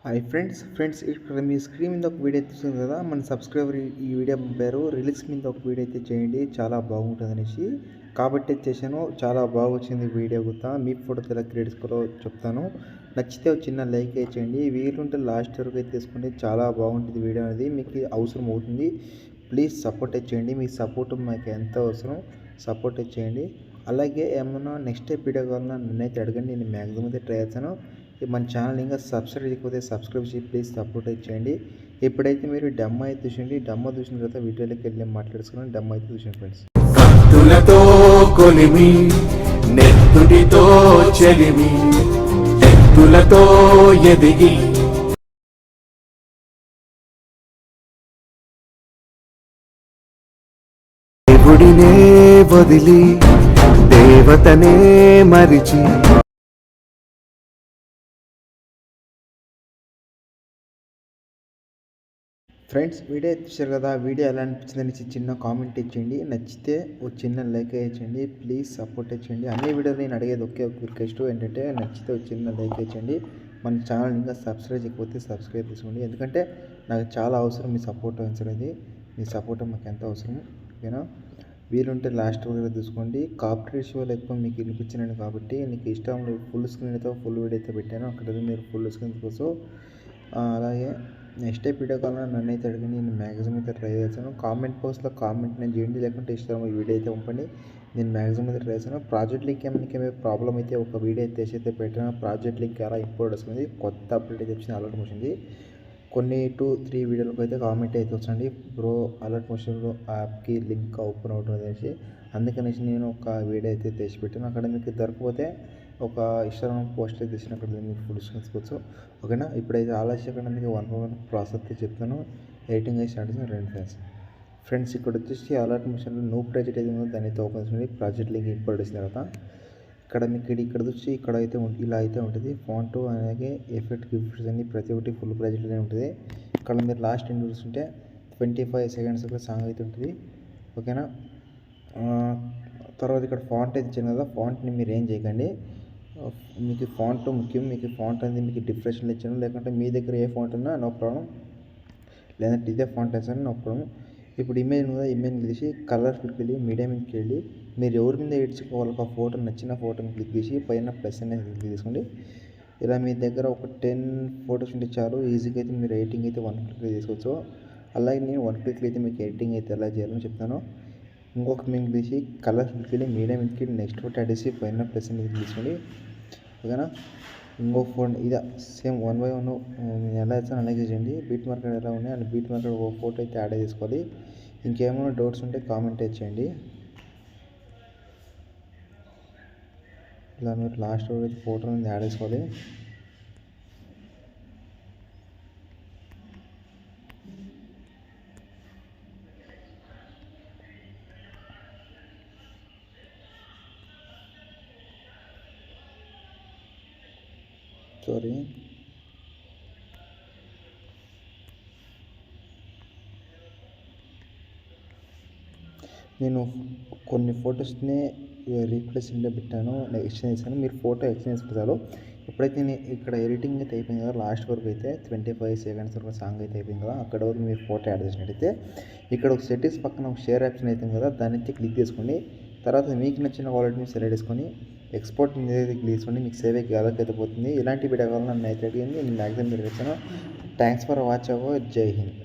Hi friends ఇక్కడ మీ screen మీద ఒక వీడియో చూస్తుంది కదా. మన సబ్స్క్రైబర్ ఈ వీడియో పంపారు. రిలీక్స్ మీద ఒక వీడియో అయితే చేయండి, చాలా బాగుంటుంది అనేసి. కాబట్టి చేశాను, చాలా బాగా వచ్చింది వీడియో కూడా. మీ ఫోటో ఎలా క్రియేట్ చేసుకోవాలో చెప్తాను. నచ్చితే ఒక చిన్న లైక్ చేయండి, వీలుంటే లాస్ట్ వరకు అయితే తీసుకోండి. చాలా బాగుంటుంది వీడియో అనేది, మీకు అవసరం అవుతుంది. ప్లీజ్ సపోర్ట్ చేయండి, మీ సపోర్ట్ మాకు ఎంత అవసరం, సపోర్ట్ చేయండి. అలాగే ఏమన్నా నెక్స్ట్ వీడియో కావాలన్నా నన్నైతే అడగండి, నేను మ్యాక్సిమం అయితే ట్రై చేస్తాను. మన ఛానల్ ఇంకా సబ్స్క్రైబ్ చేయకపోతే సబ్స్క్రైబ్ చేసి ప్లీజ్ సపోర్ట్ చేయండి. ఇప్పుడైతే మీరు డెమ్మో అయితే చూసిండి, డెమ్మో చూసిన తర్వాత వీడియోలోకి వెళ్ళి మాట్లాడుకున్నాను. డెమ్మో అయితే చూసిండి ఫ్రెండ్స్. కత్తులతో కొలిమి నెత్తుటితో చెలిమి ఎత్తులతో ఎదిగి దేవుడినే వదిలి దేవతనే మరిచి ఫ్రెండ్స్ వీడియో చూసారు కదా. వీడియో ఎలా అనిపించిందని చిన్న కామెంట్ ఇచ్చేయండి. నచ్చితే ఒక చిన్న లైక్ ఇచ్చేయండి, ప్లీజ్ సపోర్ట్ చేయండి. అన్ని వీడియోలు నేను అడిగేది ఒకే ఒక రిక్వెస్ట్ ఏంటంటే, నచ్చితే ఒక చిన్న లైక్ ఇచ్చేయండి. మన ఛానల్ ఇంకా సబ్స్క్రైబ్ చేయకపోతే సబ్స్క్రైబ్ చేసుకోండి, ఎందుకంటే నాకు చాలా అవసరం మీ సపోర్ట్ అనేది. మీ సపోర్ట్ మాకు ఎంత అవసరం, ఓకేనా. వీలుంటే లాస్ట్ వరకు చూసుకోండి. కాపీరైట్ షో ఎక్కువ మీకు వినిపించినాను కాబట్టి నీకు ఇష్టం ఫుల్ స్క్రీన్తో ఫుల్ వీడియో అయితే పెట్టాను, అక్కడ మీరు ఫుల్ స్క్రీన్ కోసం. అలాగే నెక్స్ట్ వీడియో కావాలన్నా నన్ను అయితే అడిగి నేను మ్యాక్సిమం అయితే ట్రై చేస్తాను. కామెంట్ బాక్స్లో కామెంట్ నేను చేయండి, లేకుంటే ఇష్టం ఈ వీడియో అయితే పంపండి, నేను మ్యాక్సిమం అయితే ట్రై చేస్తాను. ప్రాజెక్ట్ లింక్ ఏమైనా ప్రాబ్లం అయితే ఒక వీడియో అయితే పెట్టాను. ప్రాజెక్ట్ లింక్ ఎలా ఇంపోర్ట్ వస్తుంది, కొత్త అప్డేట్ అయితే వచ్చింది, అలర్ట్ వచ్చింది. కొన్ని 2-3 వీడియోలకు అయితే కామెంట్ అయితే వచ్చండి, బ్రో అలర్ట్ మోషన్లో యాప్కి లింక్ ఓపెన్ అవుతుంది అనేసి. అందుకనేసి నేను ఒక వీడియో అయితే తెచ్చి పెట్టాను. అక్కడ మీకు దొరకపోతే ఒక ఇన్స్టాగ్రామ్ పోస్ట్ అయితే తెచ్చిన, అక్కడ మీకు ఫుల్ చేసుకోవచ్చు, ఓకేనా. ఇప్పుడైతే ఆలస్యకుండా మీకు 1 ప్రాసెస్ అయితే చెప్తాను. ఎడిటింగ్ అయితే స్టార్ట్ చేసిన రెండు ఫ్రెండ్స్ ఇక్కడ వచ్చేసి అలర్ట్ మోషన్లో న్యూ ప్రాజెక్ట్ అయితే ఉందో దాన్ని అయితే ఓపెన్ చేయండి. ప్రాజెక్ట్ లింక్ ఇంపోర్ట్ చేసిన తర్వాత ఇక్కడ మీకు ఇక్కడ వచ్చి ఇక్కడ అయితే ఇలా అయితే ఉంటుంది. ఫాంట్ అలాగే ఎఫెక్ట్ గిఫ్ట్స్ అన్ని ప్రతి ఒక్కటి ఫుల్ ప్రాజెక్ట్లోనే ఉంటుంది. ఇక్కడ మీరు లాస్ట్ ఎండ్ చూస్తుంటే 25 సెకండ్స్ ఒక సాంగ్ అయితే ఉంటుంది, ఓకేనా. తర్వాత ఇక్కడ ఫాంట్ అయితే ఇచ్చాను కదా, ఫాంట్ని మీరు ఏం చేయకండి. మీకు ఫాంట్ ముఖ్యం, మీకు ఫాంట్ అనేది మీకు డిఫరెన్షియల్ ఇచ్చాను, లేకుంటే మీ దగ్గర ఏ ఫాంట్ ఉన్నా నో ప్రాబ్లం, లేదంటే ఇదే ఫాంట్ వేసాను నో ప్రాబ్లం. ఇప్పుడు ఇమేజ్ మీద ఇమేజ్ తీసి కలర్ క్లిక్ వెళ్ళి మీడియా మీదకి వెళ్ళి మీరు ఎవరి మీద ఎడ్చుకోవాలి ఒక ఫోటో, నచ్చిన ఫోటోని క్లిక్ చేసి పైన ప్లస్ అనేది క్లిక్ తీసుకోండి. ఇలా మీ దగ్గర ఒక 10 ఫొటోస్ ఉంటే చాలు, ఈజీగా అయితే మీరు ఎడిటింగ్ అయితే 1 క్లిక్లో తీసుకోవచ్చు. అలాగే నేను 1 క్లిక్లో అయితే మీకు ఎడిటింగ్ అయితే ఎలా చేయాలని చెప్తాను. ఇంకొక మీకు తీసి కలర్ క్లిక్ వెళ్ళి మీడియా మీదకి నెక్స్ట్ ఫోటో అడేసి పైన ప్లస్ అనేది తీసుకోండి, ఓకేనా. ఇంకో ఫోన్ ఇదే సేమ్ 1 బై 1 నేను ఎలా ఇస్తాను అలాగే చేయండి. బీట్ మార్కెట్ ఎలా ఉన్నాయి అండ్ బీట్ మార్కెట్ ఒక ఫోటో అయితే యాడ్ చేసుకోవాలి. ఇంకేమైనా డౌట్స్ ఉంటే కామెంట్ చేయండి. ఇలా మీరు లాస్ట్ ఫోటో అనేది యాడ్ చేసుకోవాలి. సారీ, నేను కొన్ని ఫొటోస్ని రీప్లేస్ ఇంట్లో పెట్టాను, ఎక్స్చేంజ్ చేశాను. మీరు ఫోటో ఎక్స్చేంజ్ చేస్తారు. ఎప్పుడైతే నేను ఇక్కడ ఎడిటింగ్ అయితే అయిపోయింది కదా, లాస్ట్ వరకు అయితే 25 సెకండ్స్ వరకు సాంగ్ అయితే అయిపోయింది కదా, అక్కడ వరకు మీరు ఫోటో యాడ్ చేసినట్టయితే ఇక్కడ ఒక సెట్టింగ్స్ పక్కన ఒక షేర్ ఆప్షన్ అవుతుంది కదా, దాన్ని అయితే క్లిక్ చేసుకోండి. తర్వాత మీకు నచ్చిన క్వాలిటీని సెలెక్ట్ చేసుకొని ఎక్స్పోర్ట్ మీద క్లిక్ చేసుకోండి. మీకు సేవ్ అయితే పోతుంది. ఇలాంటి వీడియో కావాలని నన్ను అయితే అడిగింది, నేను మ్యాక్సిమం మీరు వచ్చాను. థ్యాంక్స్ ఫర్ వాచ్ అవర్, జై హింద్.